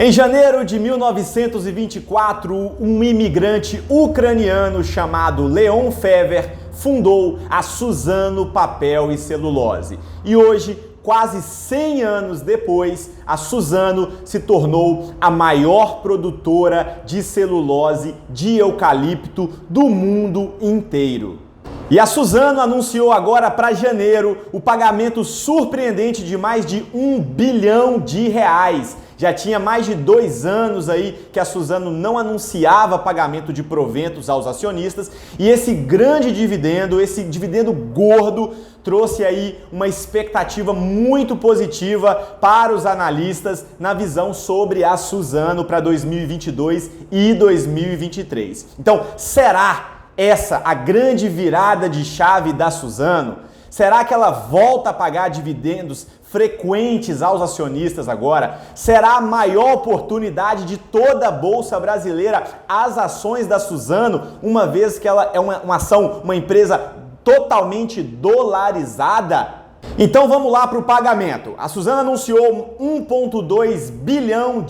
Em janeiro de 1924, um imigrante ucraniano chamado Leon Fever fundou a Suzano Papel e Celulose. E hoje, quase 100 anos depois, a Suzano se tornou a maior produtora de celulose de eucalipto do mundo inteiro. E a Suzano anunciou agora para janeiro o pagamento surpreendente de mais de R$1 bilhão. Já tinha mais de 2 anos aí que a Suzano não anunciava pagamento de proventos aos acionistas e esse grande dividendo, esse dividendo gordo, trouxe aí uma expectativa muito positiva para os analistas na visão sobre a Suzano para 2022 e 2023. Então, será essa a grande virada de chave da Suzano? Será que ela volta a pagar dividendos frequentes aos acionistas agora? Será a maior oportunidade de toda a Bolsa Brasileira as ações da Suzano, uma vez que ela é uma empresa totalmente dolarizada? Então vamos lá para o pagamento. A Suzano anunciou R$1,2 bilhão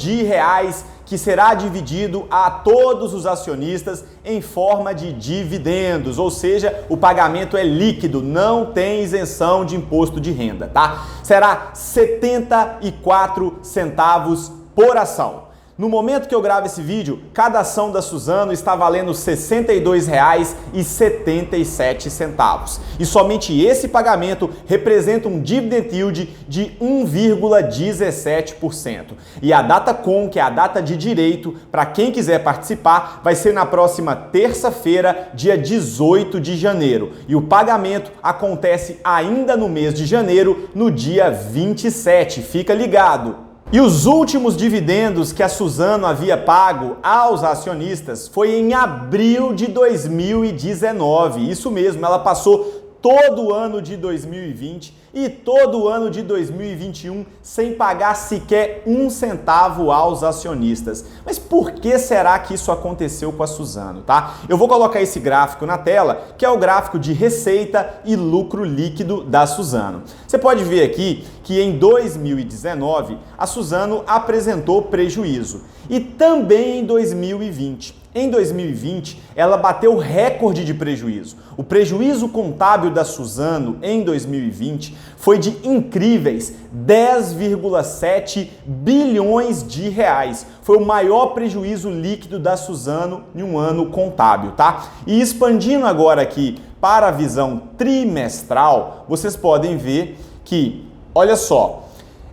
que será dividido a todos os acionistas em forma de dividendos, ou seja, o pagamento é líquido, não tem isenção de imposto de renda, tá? Será 74 centavos por ação. No momento que eu gravo esse vídeo, cada ação da Suzano está valendo R$ 62,77. E somente esse pagamento representa um dividend yield de 1,17%. E a data com, que é a data de direito, para quem quiser participar, vai ser na próxima terça-feira, dia 18 de janeiro. E o pagamento acontece ainda no mês de janeiro, no dia 27. Fica ligado! E os últimos dividendos que a Suzano havia pago aos acionistas foi em abril de 2019. Isso mesmo, ela passou todo o ano de 2020 e todo o ano de 2021 sem pagar sequer um centavo aos acionistas. Mas por que será que isso aconteceu com a Suzano, tá? Eu vou colocar esse gráfico na tela, que é o gráfico de receita e lucro líquido da Suzano. Você pode ver aqui que em 2019 a Suzano apresentou prejuízo e também em 2020. Em 2020, ela bateu recorde de prejuízo. O prejuízo contábil da Suzano em 2020 foi de incríveis 10,7 bilhões de reais. Foi o maior prejuízo líquido da Suzano em um ano contábil, tá? E expandindo agora aqui para a visão trimestral, vocês podem ver que, olha só,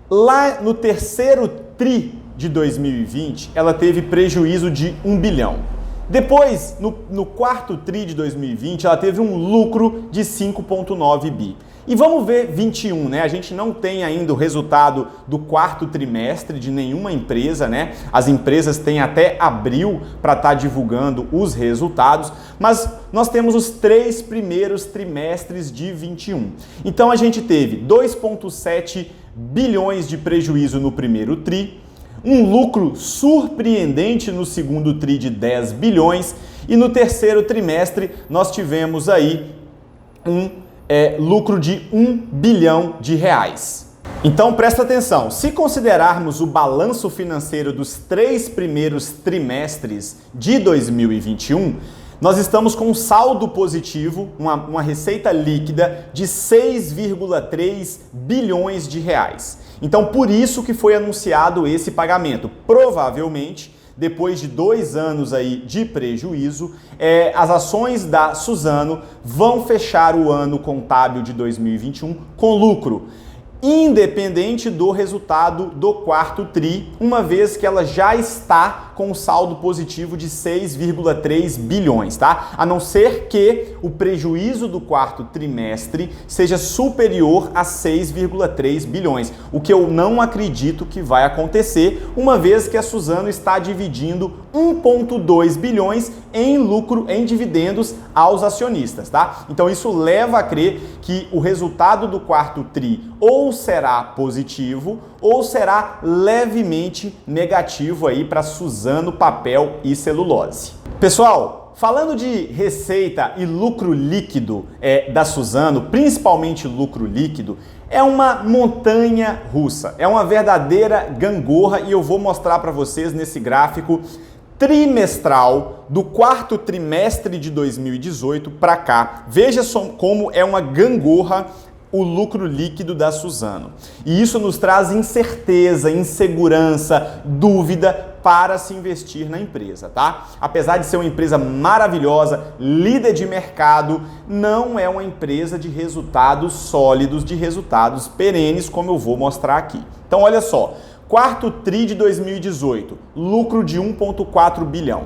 lá no terceiro tri de 2020, ela teve prejuízo de 1 bilhão. Depois, no quarto tri de 2020, ela teve um lucro de 5,9 bi. E vamos ver 21, né? A gente não tem ainda o resultado do quarto trimestre de nenhuma empresa, né? As empresas têm até abril para estar divulgando os resultados, mas nós temos os 3 primeiros trimestres de 21. Então a gente teve 2,7 bilhões de prejuízo no primeiro tri, um lucro surpreendente no segundo tri de 10 bilhões e no terceiro trimestre nós tivemos aí um lucro de 1 bilhão de reais. Então presta atenção, se considerarmos o balanço financeiro dos 3 primeiros trimestres de 2021, nós estamos com um saldo positivo, uma receita líquida de 6,3 bilhões de reais. Então, por isso que foi anunciado esse pagamento. Provavelmente, depois de 2 anos aí de prejuízo, as ações da Suzano vão fechar o ano contábil de 2021 com lucro, independente do resultado do quarto tri, uma vez que ela já está com um saldo positivo de 6,3 bilhões, tá? A não ser que o prejuízo do quarto trimestre seja superior a 6,3 bilhões, o que eu não acredito que vai acontecer, uma vez que a Suzano está dividindo 1,2 bilhões em lucro, em dividendos aos acionistas, tá? Então isso leva a crer que o resultado do quarto tri ou será positivo ou será levemente negativo aí para Suzano Papel e Celulose. Pessoal, falando de receita e lucro líquido da Suzano, principalmente lucro líquido, É uma montanha russa, é uma verdadeira gangorra e eu vou mostrar para vocês nesse gráfico trimestral do quarto trimestre de 2018 para cá. Veja só como é uma gangorra o lucro líquido da Suzano. E isso nos traz incerteza, insegurança, dúvida para se investir na empresa, tá? Apesar de ser uma empresa maravilhosa, líder de mercado, não é uma empresa de resultados sólidos, de resultados perenes, como eu vou mostrar aqui. Então, olha só, quarto TRI de 2018, lucro de 1,4 bilhão.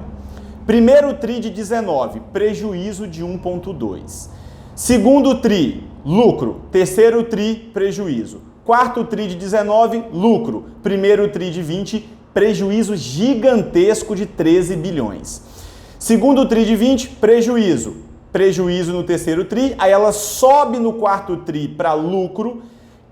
Primeiro TRI de 19, prejuízo de 1,2. Segundo TRI, lucro. Terceiro TRI, prejuízo. Quarto TRI de 19, lucro. Primeiro TRI de 20, prejuízo gigantesco de 13 bilhões. Segundo TRI de 20, prejuízo. Prejuízo no terceiro TRI, aí ela sobe no quarto TRI para lucro,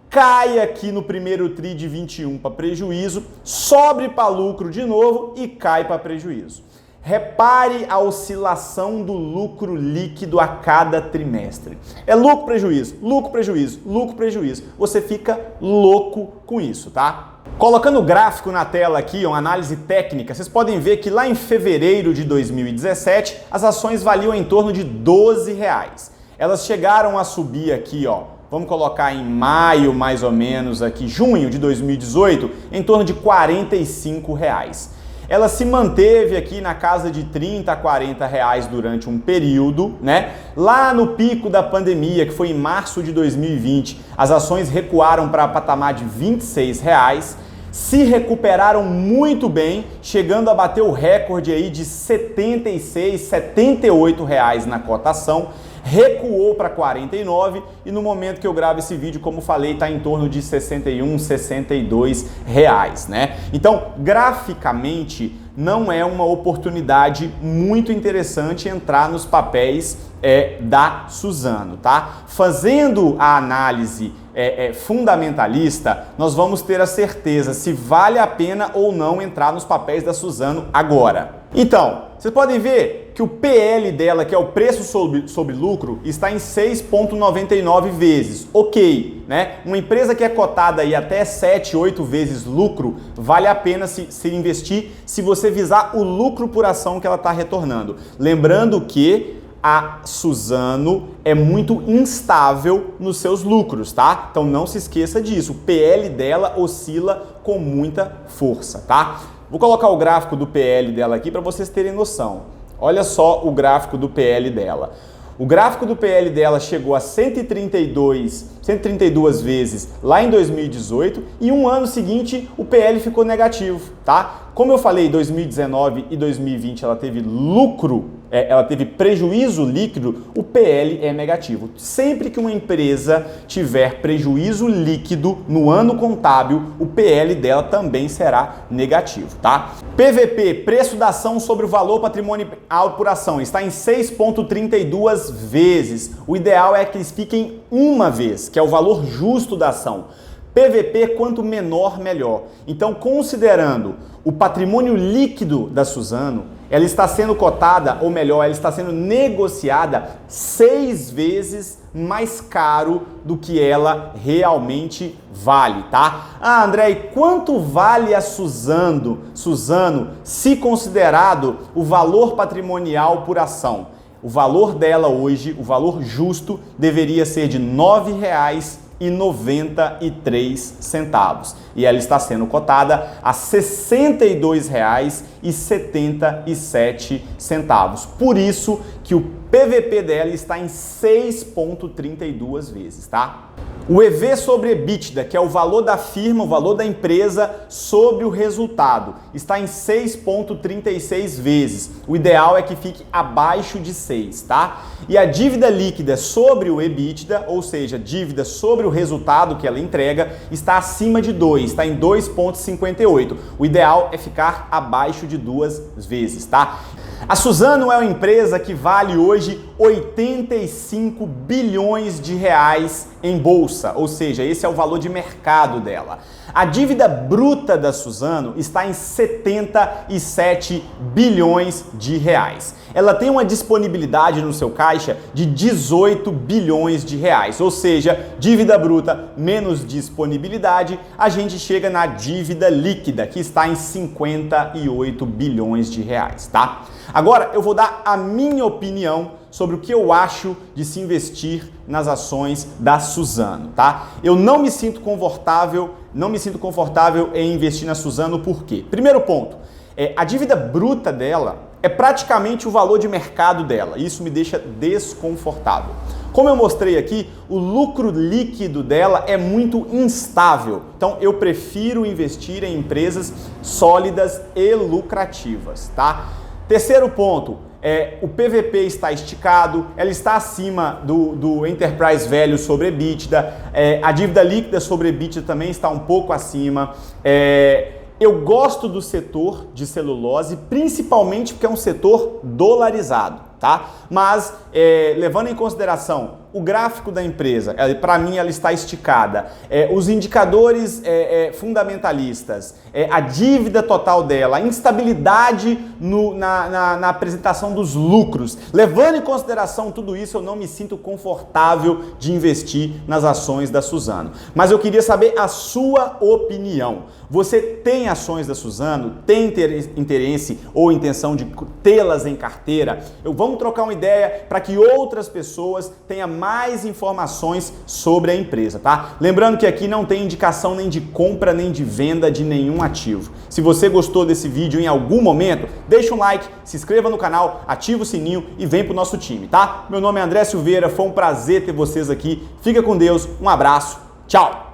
cai aqui no primeiro TRI de 21 para prejuízo, sobe para lucro de novo e cai para prejuízo. Repare a oscilação do lucro líquido a cada trimestre. É lucro, prejuízo, lucro, prejuízo, lucro, prejuízo. Você fica louco com isso, tá? Colocando o gráfico na tela aqui, uma análise técnica, vocês podem ver que lá em fevereiro de 2017, as ações valiam em torno de R$12. Elas chegaram a subir aqui, ó, vamos colocar em maio mais ou menos aqui, junho de 2018, em torno de R$45. Ela se manteve aqui na casa de 30 a 40 reais durante um período, né? Lá no pico da pandemia, que foi em março de 2020, as ações recuaram para patamar de 26 reais, se recuperaram muito bem, chegando a bater o recorde aí de 76, 78 reais na cotação, recuou para 49 e no momento que eu gravo esse vídeo, como falei, está em torno de 61, 62 reais, né? Então, graficamente, não é uma oportunidade muito interessante entrar nos papéis da Suzano, tá? Fazendo a análise fundamentalista, nós vamos ter a certeza se vale a pena ou não entrar nos papéis da Suzano agora. Então, vocês podem ver que o PL dela, que é o preço sobre lucro, está em 6,99 vezes. Ok, né? Uma empresa que é cotada aí até 7, 8 vezes lucro, vale a pena se investir se você visar o lucro por ação que ela está retornando. Lembrando que a Suzano é muito instável nos seus lucros, tá? Então não se esqueça disso. O PL dela oscila com muita força, tá? Vou colocar o gráfico do PL dela aqui para vocês terem noção. Olha só o gráfico do PL dela. O gráfico do PL dela chegou a 132 vezes lá em 2018 e um ano seguinte o PL ficou negativo, tá? Como eu falei, 2019 e 2020 ela teve lucro, ela teve prejuízo líquido, o PL é negativo. Sempre que uma empresa tiver prejuízo líquido no ano contábil, o PL dela também será negativo, tá? PVP, preço da ação sobre o valor patrimonial por ação, está em 6,32 vezes. O ideal é que eles fiquem uma vez, que é o valor justo da ação. PVP, quanto menor, melhor. Então, considerando o patrimônio líquido da Suzano, ela está sendo cotada, ou melhor, ela está sendo negociada 6 vezes mais caro do que ela realmente vale, tá? Ah, André, e quanto vale a Suzano se considerado o valor patrimonial por ação? O valor dela hoje, o valor justo, deveria ser de R$ 9,93 e ela está sendo cotada a R$ 62,77. Por isso que o PVP dela está em 6,32 vezes, tá? O EV sobre EBITDA, que é o valor da firma, o valor da empresa sobre o resultado, está em 6,36 vezes. O ideal é que fique abaixo de 6, tá? E a dívida líquida sobre o EBITDA, ou seja, dívida sobre o resultado que ela entrega, está acima de 2, está em 2,58. O ideal é ficar abaixo de 2 vezes, tá? A Suzano é uma empresa que vale hoje 85 bilhões de reais em bolsa, ou seja, esse é o valor de mercado dela. A dívida bruta da Suzano está em 77 bilhões de reais. Ela tem uma disponibilidade no seu caixa de 18 bilhões de reais, ou seja, dívida bruta menos disponibilidade, a gente chega na dívida líquida, que está em 58 bilhões de reais, tá? Agora eu vou dar a minha opinião sobre o que eu acho de se investir nas ações da Suzano, tá? Eu não me sinto confortável em investir na Suzano, por quê? Primeiro ponto, a dívida bruta dela é praticamente o valor de mercado dela. Isso me deixa desconfortável. Como eu mostrei aqui, o lucro líquido dela é muito instável. Então eu prefiro investir em empresas sólidas e lucrativas, tá? Terceiro ponto, o PVP está esticado, ela está acima do Enterprise Value sobre EBITDA, a dívida líquida sobre EBITDA também está um pouco acima. Eu gosto do setor de celulose, principalmente porque é um setor dolarizado, tá? Mas, levando em consideração o gráfico da empresa, para mim ela está esticada, os indicadores fundamentalistas, a dívida total dela, a instabilidade na apresentação dos lucros, levando em consideração tudo isso, eu não me sinto confortável de investir nas ações da Suzano. Mas eu queria saber a sua opinião. Você tem ações da Suzano? Tem interesse ou intenção de tê-las em carteira? Vamos trocar uma ideia para que outras pessoas tenham mais informações sobre a empresa, tá? Lembrando que aqui não tem indicação nem de compra nem de venda de nenhum ativo. Se você gostou desse vídeo em algum momento, deixa um like, se inscreva no canal, ativa o sininho e vem pro nosso time, tá? Meu nome é André Silveira, foi um prazer ter vocês aqui. Fica com Deus, um abraço, tchau!